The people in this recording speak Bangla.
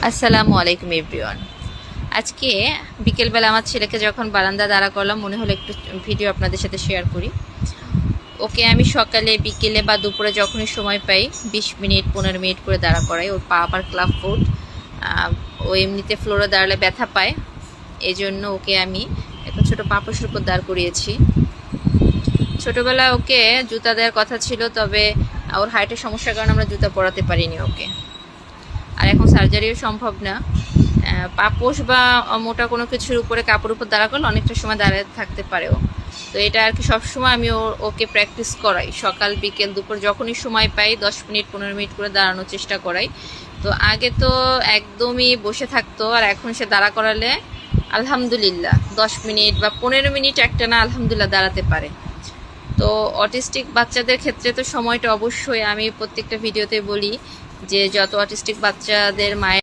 আসসালামু আলাইকুম এভরিওয়ান। আজকে বিকেলবেলা আমার ছেলেকে যখন বারান্দা দাঁড়া করলাম, মনে হলো একটু ভিডিও আপনাদের সাথে শেয়ার করি। ওকে আমি সকালে বিকেলে বা দুপুরে যখনই সময় পাই 20 মিনিট 15 মিনিট করে দাঁড়া করাই। ওর পা আবার ক্লাব ফুট, ও এমনিতে ফ্লোরে দাঁড়ালে ব্যথা পায়, এই জন্য ওকে আমি একটা ছোটো পাপোশের উপর দাঁড় করিয়েছি। ছোটোবেলায় ওকে জুতা দেওয়ার কথা ছিল, তবে ওর হাইটের সমস্যার কারণে আমরা জুতা পরাতে পারিনি ওকে, আর এখন সার্জারিও সম্ভব না। পাপোশ বা মোটা কোনো কিছুর উপরে কাপড় উপর দাঁড়া করলে অনেকটা সময় দাঁড়িয়ে থাকতে পারেও। তো এটা আর কি সবসময় আমি ওকে প্র্যাকটিস করাই, সকাল বিকেল দুপুর যখনই সময় পাই 10 মিনিট 15 মিনিট করে দাঁড়ানোর চেষ্টা করাই। তো আগে তো একদমই বসে থাকতো, আর এখন সে দাঁড়া করালে আলহামদুলিল্লাহ 10 মিনিট বা 15 মিনিট একটা না আলহামদুলিল্লাহ দাঁড়াতে পারে। তো অটিস্টিক বাচ্চাদের ক্ষেত্রে তো সময়টা অবশ্যই, আমি প্রত্যেকটা ভিডিওতে বলি যে যত অটিস্টিক বাচ্চাদের মায়ের